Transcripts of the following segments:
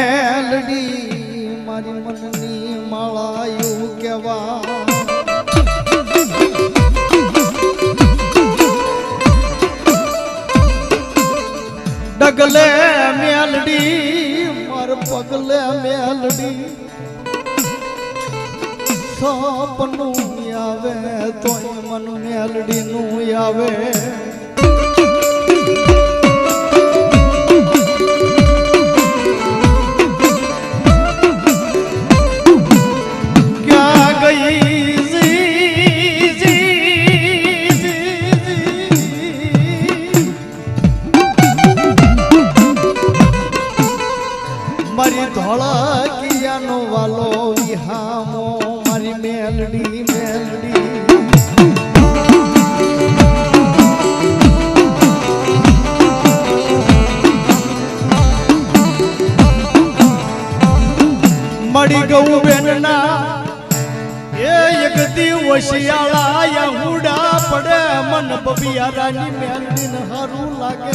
મેલડી મારી મનની માળાયું કેવા ડગલે મેલડી માર પગલે મેલડી સપનું આવે તોય મન મેલડી નું આવે મારી ધોળા કિયાનો વાલો વિહામો મારી મેલડી મેલડી મળી ગયું બેનના એ એક દિવસ શિયાળા હુડા પડે મન બબિયારાની મેલડી ને હારું લાગે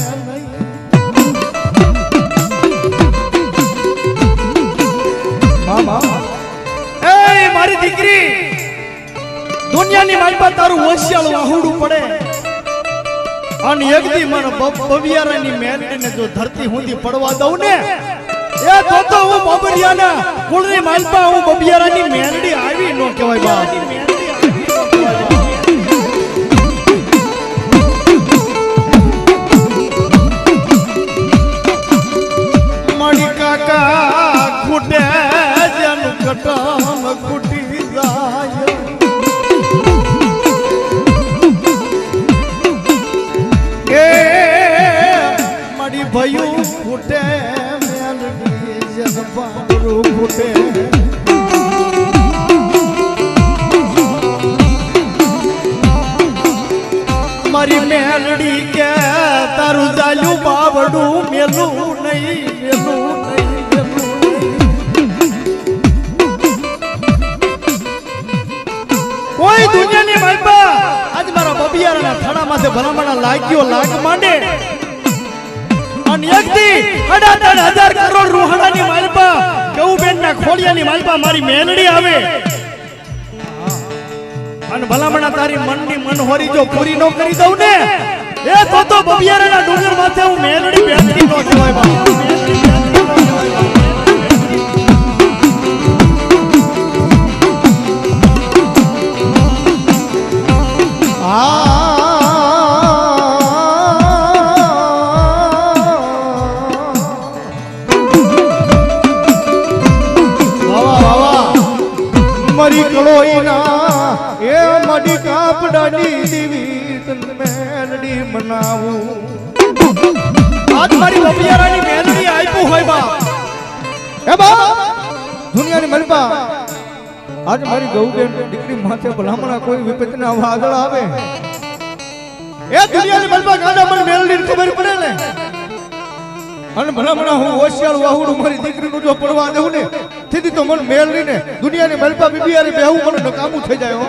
નહીં મારી દીકરી દુનિયાની માલપા તારું હોશિયાળ વાહુડું પડે અને એક દી મને બબિયારાની મેલડીને જો ધરતી હુંદી પડવા દઉં ને એ તો હું બબરિયાના કુળની માલપા હું બબિયારાની મેલડી આવી નો કહેવાય બા મારી કાકા ખૂટે જેનું કટમ ખૂટી જાય એ મારી ભયું ખૂટે મેલડી જન પારું ખૂટે મારી મેલડી કે તારું ચાલ્યું બાવડું મેલું નહીં મેલું નહીં કોઈ દુનિયાની માલપા આજ મારા બબિયારાના થાળામાંથી ભલામણા લાગ્યો લાગ માંડે અને એકથી 18,000 કરોડ રૂહાણાની માલપા ગૌબેનના ખોડિયાની માલપા મારી મેલડી આવે અને ભલામણા તારી મનની મનહોરી જો પૂરી ન કરી દઉં ને એ તો બબિયારાના ડુંગર માથે હું મેલડી બેઠી નો કહેવાય બા મરી કળોઈના એ મડી કાપડાની દેવી તન મેલડી મનાવું આજ મારી બબિયારાની મેલડી આપ્યું હોય બા એ બા દુનિયાની મલબા આજ મારી ગૌબેન દીકરી માથે ભલામણા કોઈ વિપતના વાદળ આવે એ દુનિયાની મલબા ગાડા મને મેલડીને ખબર પડે ને અને ભલામણા હું હોશિયાર વાહુડું મારી દીકરીનું જો પડવા દેવું ને તેથી તો મને મેલડીને દુનિયાની મલબા બીબીયારી બેહું મને નકામું થઈ જાય હો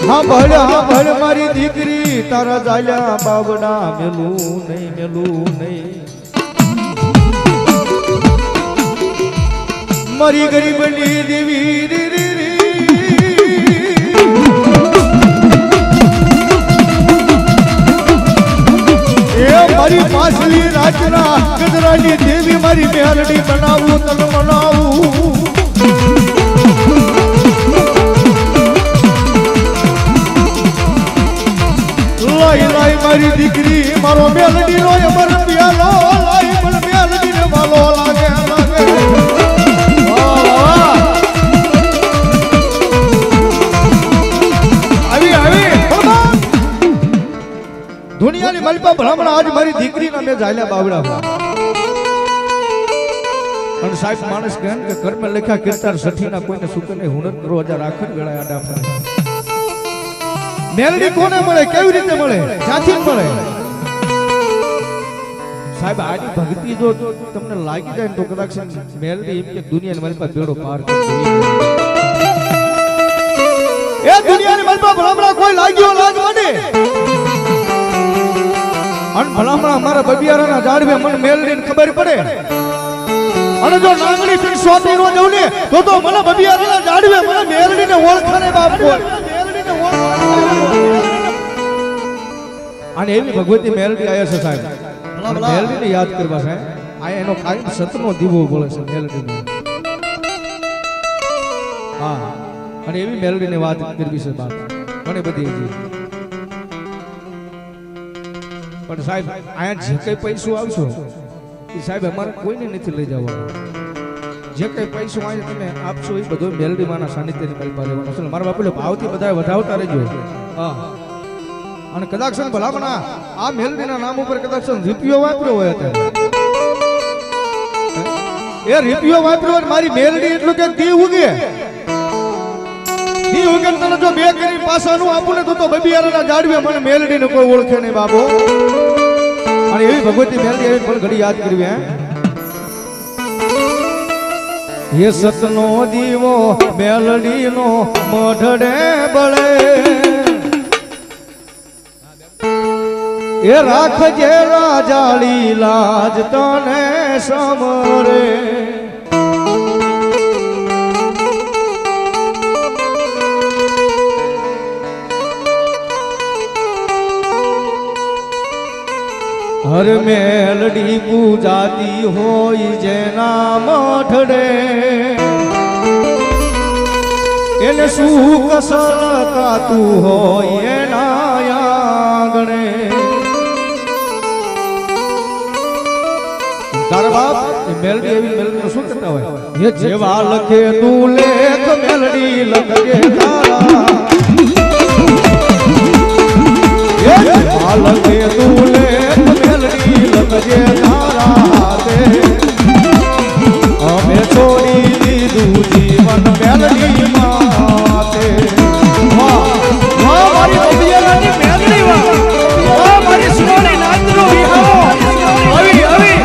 હા ભલે મારી દીકરી તારા જાલ્યા બાબડા મેલું નહીં મારી ગરીબની દેવી એ મારી પાછલી રાજના ગજરાની દેવી મારી મેલડી બનાવું તન મનાવું લાઈ મારી દીકરી મારો મેલડી નો અમર પ્યાલો લાઈ પણ મેલડી ને માલો લાગે દુનિયાની મલપા ભલામણા આજ મારી દીકરીના મેં જાયલા બાવડા અને સાહેબ માણસ કહે કે કર્મ લેખા કીર્તાર સઠીના કોઈને સુકને હુનર કરો હજાર આખર વેળા આડા ફરે મેલડી કોને મળે કેવી રીતે મળે ક્યાંથી મળે સાહેબ આની ભક્તિ જો તમને લાગી જાય તો કદાચ મેલડી એમ કે દુનિયાની મલપા બેડો પાર કરી એ દુનિયાની મલપા ભલામણા કોઈ લાગ્યો લાગ મને અને ભલામણા મારા બબિયારાના ઝાડવે મને મેલડીને ખબર પડે અને જો નાંગણી પીર સોતી નો જઉં ને તો મને બબિયારાના ઝાડવે મને મેલડીને ઓળખાને બાપ બોલ મેલડીને ઓળખાને અને એવી ભગવતી મેલડી આયા છે સાહેબ મેલડીને યાદ કરવા સાહેબ આ એનો કાયમ સતનો દીવો બોલે છે મેલડીનો હા અને એવી મેલડીની વાત કરવી છે બાપ મને બધી પણ સાહેબ આયા જે કઈ પૈસો આવશો એ સાહેબ અમારે કોઈને નથી લઈ જવાનું જે કઈ પૈસો અહીંયા તમે આપશો એ બધો મેલડી માના સાનિધ્યની મલપા લેવાનો છે મારા બાપુલે ભાવથી બધા વધાવતા રહેજો હા અને કદાચ છે ભલામણા આ મેલડીના નામ ઉપર કદાચ રૂપિયો વાપર્યો હોય અત્યારે એ રૂપિયો વાપર્યો હોય મારી મેલડી એટલું કે દી ઉગે દી ઉગે તને જો બે કરી પાસાનું આપું ને તો બબિયારાના ઝાડવે મને મેલડીને કોઈ ઓળખે નહીં બાબો અને એવી ભગવતી મેલડી એવી પણ ઘડી યાદ કરવી હે સતનો દીવો મેલડીનો મઢડે બળે એ રાખજે રાજાળી લાજ તને સમરે હર મેલડી પૂજાતી હોય જેના મઠડે એને સુખ સલકાતું હોય એના આંગણે તારા બાપ મેલડી એવી મેલડી શું કરતા હોય એ જેવા લખે તું લેખ મેલડી લખજે તારા એ જેવા લખે તું લેખ મેલડી લખજે તારા હાથે અમે છોડી દીધું જીવન મેલડી માતે વાહ વાહ મારી બબિયારાની મેલડી વાહ વાહ મારી સુવાણી નાંદરો વિહારો આવી આવી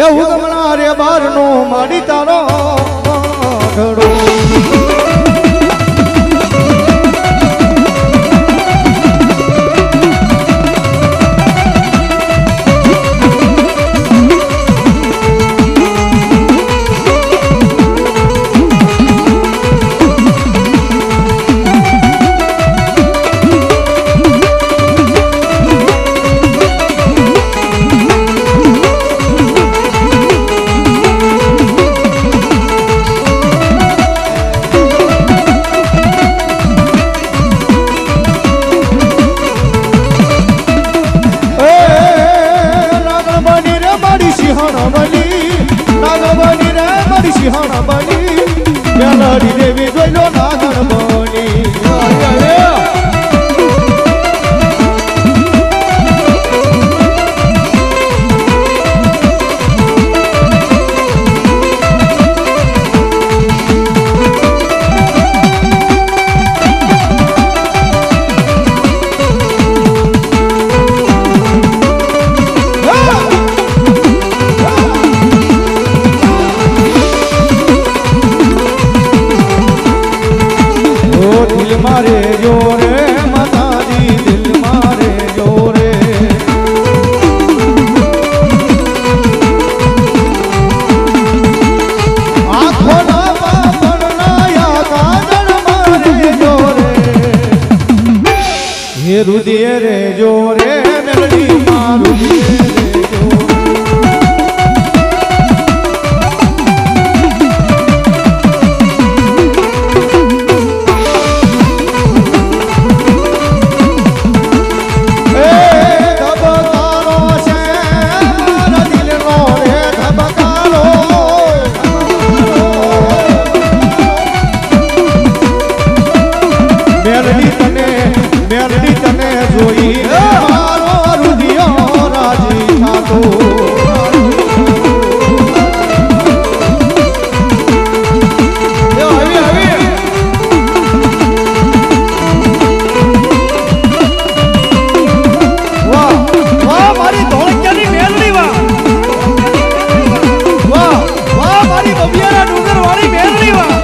એ ઉગમણા રે બારનો માડી તારો ઘડો સિંહણ બની મેલડી દેવી જોઈલો નાગણ બની મારે જો રે માતાજી દિલ મારે જો રે આંખો ના પાપણ ના કાજળ મારે જો રે હે રુદિયે રે જો રે મેલડી મારું મેલડી તને જોઈ મારો રુદિયો રાજી થાતો વાહ વાહ મારી ધોળકિયાની મેલડી વાહ વાહ વાહ મારી બબિયાના ડુંગર વાળી મેલડી વાહ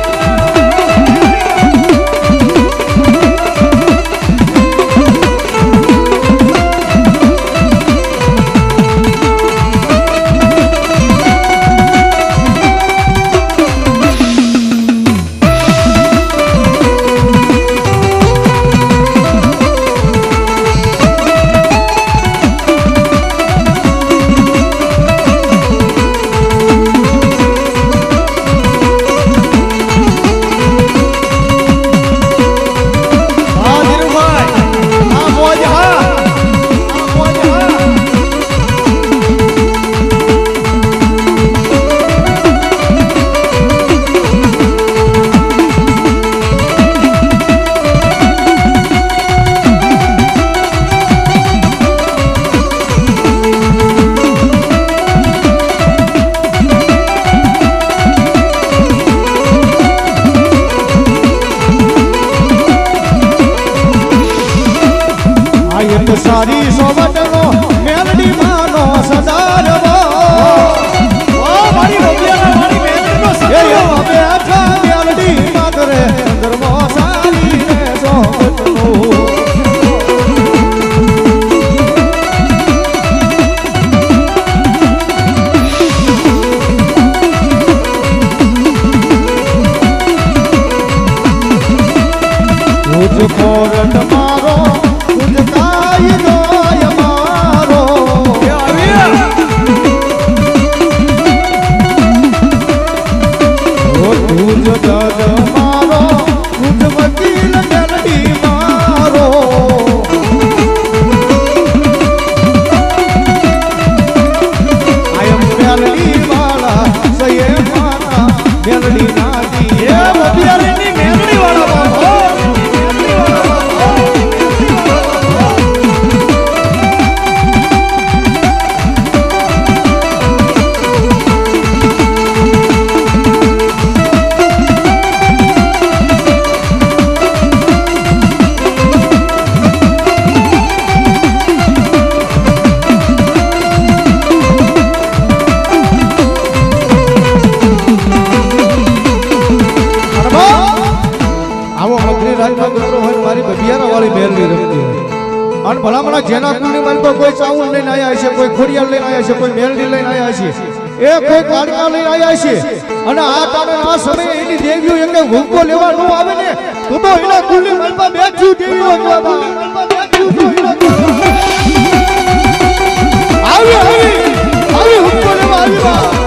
સારી સોવટનો મેલડી માનો સદારવો ઓ મારી બબિયાના મારી મેલડીનો સદારવો બેઠા મેલડી માગરે અંદરમો સારી રે સોવટનો તુજ કોરટ મારો તુજ કાય દોય મારો અને ભલામણા જેના કુળની માલ પર કોઈ ચાવલ લઈને આવ્યા છે, કોઈ ખોડિયાલ લઈને આવ્યા છે, કોઈ મેલડી લઈને આવ્યા છે, એ કોઈ કાળકા લઈને આવ્યા છે, અને આ ટાણે આ સમયે એની દેવીઓ એમને ભૂકો લેવા ન આવે ને તો એના કુળની માલ પર બેઠ્યું દેવીઓ આવી ભૂકો લેવા આવી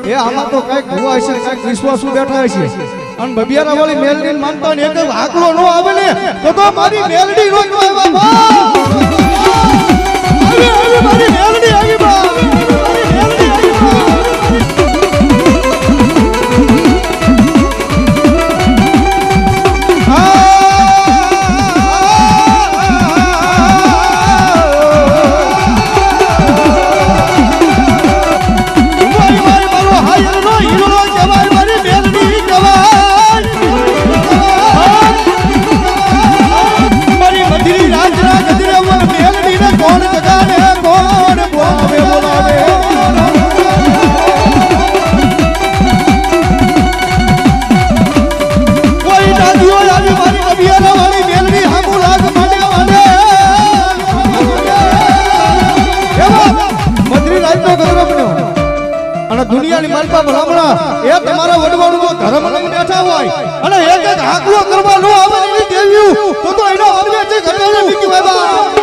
એ આમાં તો કઈક ભૂવા છે, કઈક વિશ્વાસુ બેઠા છે, અને બબિયારા વાળી મેલડી માનતા ને એક આકલો નો આવે ને તો મારી મેલડી નો આવી મારી મેલડી આવી દુનિયાની માલપા ભલામણા એ તમારા વડવાડું ધર્મ લઈને બેઠા હોય અને એક એક આકલો કરવા નો આવે એની દેવીઓ તો એના વડવે છે ઘટાડે બીકી બાબા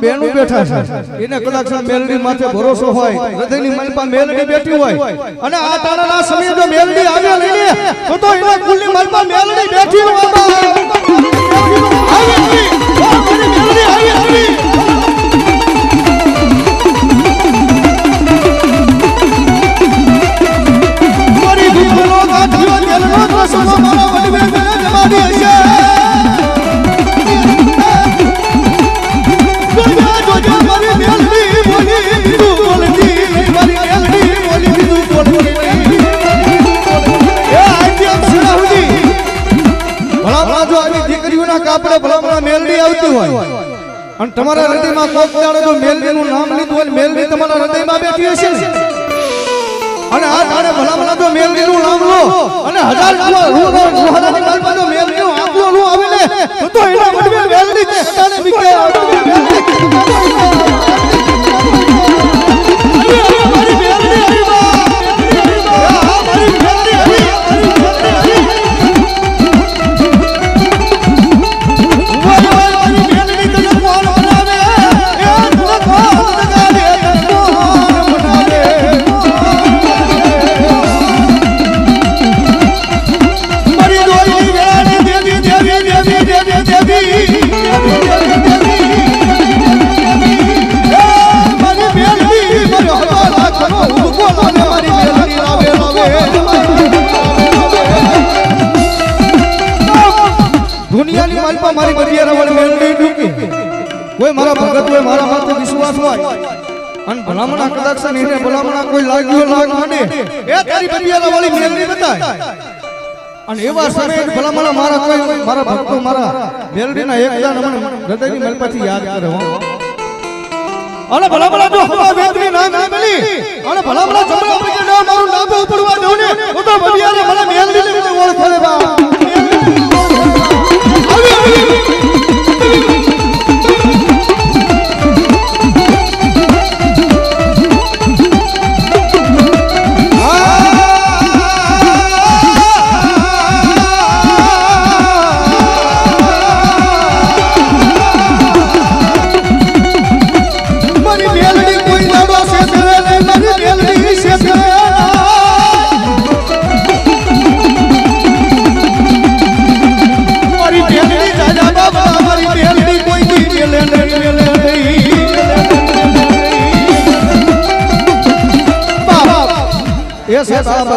બેનું બેઠા છે એને કદાચ મેલડી માથે ભરોસો હોય, હૃદયની માલપા મેલડી બેઠી હોય અને આ તારાના સમયે જો મેલડી આવ્યા લઈને તો એના કુલની માલપા મેલડી બેઠી હોય અને તમારા હૃદયમાં કોક દાડે જો મેલડીનું નામ લીધું હોય, મેલડી તમારા હૃદયમાં બેઠી હશે ને અને આ દાડે ભલામણા જો મેલડીનું નામ લો અને 1000 રૂહાની માલમાં જો મેલડીનું આંકલો નો આવે ને તો એના વડવે મેલડી તે હટાને બીકે મારી બરિયારા વાળી મેલડી ડૂકી કોઈ મારા ભગત હોય મારા માથે વિશ્વાસ હોય અને ભલામણા કદાચ એને ભલામણા કોઈ લાગ્યો લાગ માંડે એ તારી બરિયારા વાળી મેલડી બતાય અને એવા સમયે ભલામણા મારા કોઈ મારા ભક્તો મારા મેલડીના એકદમ મને હૃદયની મલપાથી યાદ કરે હો અને ભલામણા જો હવા વેદની નામ ના મળી અને ભલામણા જમણા પગે ના મારું નામ ઉપડવા દઉં ને તો બરિયારા મને મેલડીને ઓળખે રે બા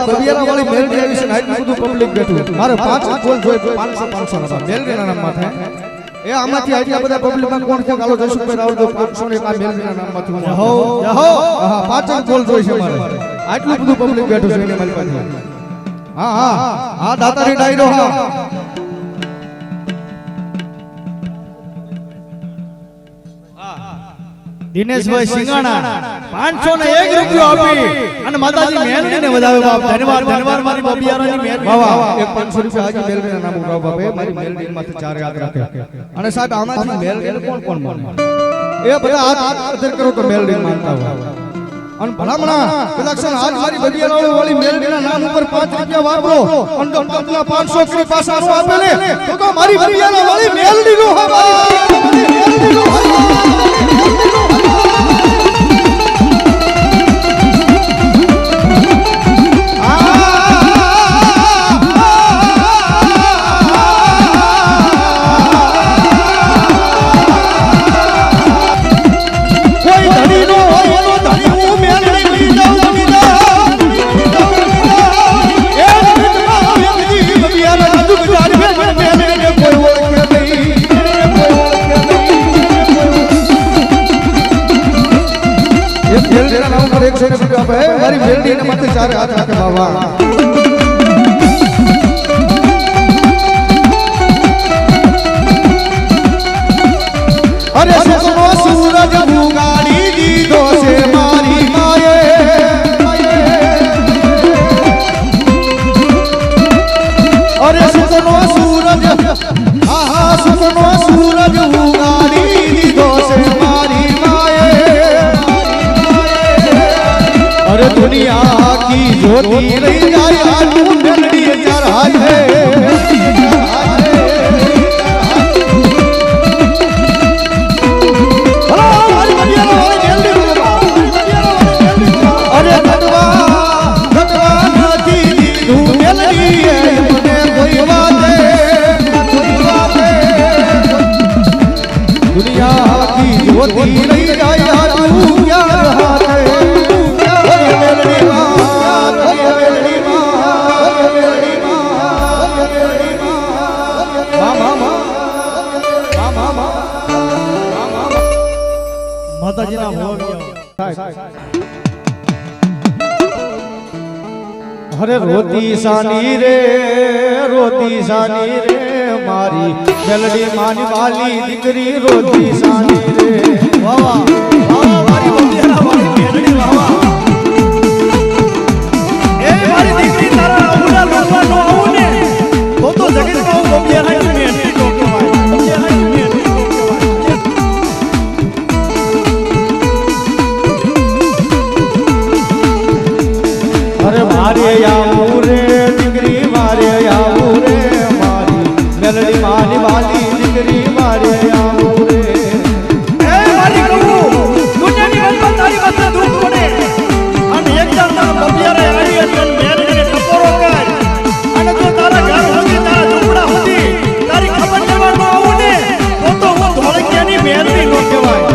બરિયારા વાળી મેલડી આવી છે આટલું બધું પબ્લિક બેઠું મારે 5 કોલ જોઈ 500 ના મેલડીના નામમાં થાય એ આમાંથી આટલા બધા પબ્લિકમાં કોણ છે કાલો જયસુખભાઈ રાવલ તો 500 ને આ મેલડીના નામમાંથી જહો જહો હા 5 કોલ જોઈ છે મારે આટલું બધું પબ્લિક બેઠું છે એને મારી પાસે હા હા હા દાતારી ડાયરો હા દિનેશભાઈ સિંગાણા 501 રૂપિયો આપી અને માતાજી મેલડીને વધાવે બાપ ધન્યવાદ ધન્યવાદ મારી બબિયારાની મેલડી વાહ એક 500 રૂપિયા હાજી મેલડીના નામ ઉગાવ બાપે મારી મેલડી માથે ચાર યાદ રાખે અને સાહેબ આમાંથી મેલડી કોણ કોણ માને એ બધા હાથ અધર કરો તો મેલડી માનતા હોય અને ભલામણા કદાક્ષણ આજ મારી બબિયારા વાળી મેલડીના નામ ઉપર 5 રૂપિયા વાપરો અને તો 500 કરી પાછા આપે ને તો મારી બબિયારા વાળી મેલડીનો હવા મેલડીનો હવા મારી મેલડી ને માથે ચાર હાથ રાખે બાબા અરે સુનો સૂરજ ઉગાડી દીધો છે મારી માયે અરે સુનો સૂરજ આહા સુનો સૂરજ ઉગાડી દીધો છે મારી अरे दुनिया की ज्योति रही जाए आलू मेलडी चार हाथ है अरे भगवान की तू मेलडी है अपने कोई बात है दुनिया की ज्योति रही जाए आलू चार हाथ है अरे रोती सानी रे मारी मेलडी मानी वाली दिकरी रोती सानी रे वाह वाह मारी बबियारा वाली मेलडी वाह वाह ए मारी दिकरी तारा उड़ा लोવાનો આવું ને તો જગતમાં હું બबियाराની મેલડી ટોકે ભાઈ બबियाराની મેલડી अरे मारे आऊ रे दिकरी मारे आऊ रे मारी मेलडी मानी वाली दिकरी मारे आऊ रे ए मारी कहू दुनियानी वाली तारी माथे दुख पड़े અને એકદમ તારા બબિયારા આવી અને મેલડીને ટપોરો કર અને તો તારા ઘર હોતી તારા ઝૂંપડા હોતી તારી ખબર લેવાનો આવું ને તો હું ધોળકિયાની મેલડી નો કહેવાય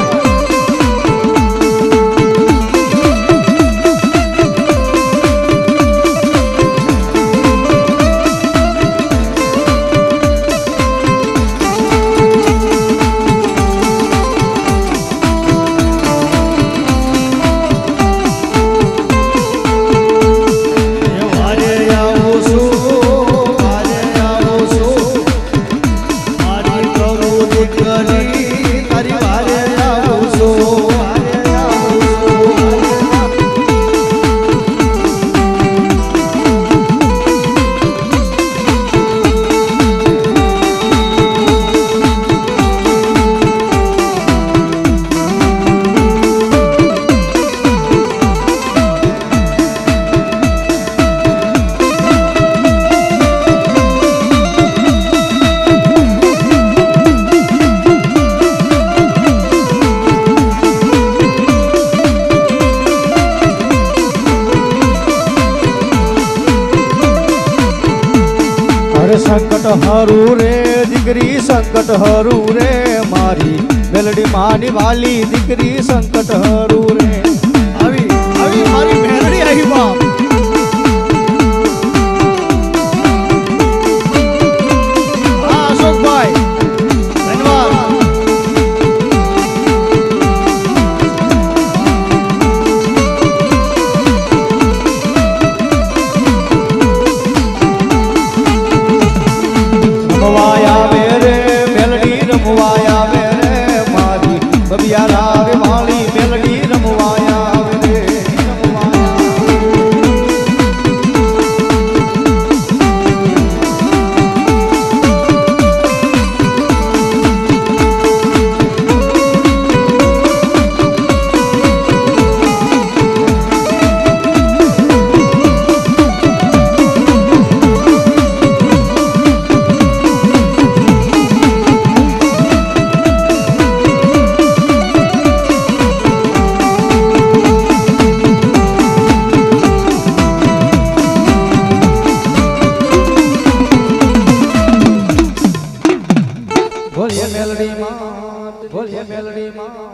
અરે સંકટ હરું રે દીકરી સંકટ હરું રે મારી મેલડી માની વાલી દીકરી સંકટ હરું રે આવી આવી મારી મેલડી આવી બાપ હા અશોકભાઈ ધન્યવાદ રમવાય આવે રે મેલડી રમવાય આવે રે મારી બબિયા આવે વાળી મેલડી રમવાય આવે રે બોલીએ મેલડી માં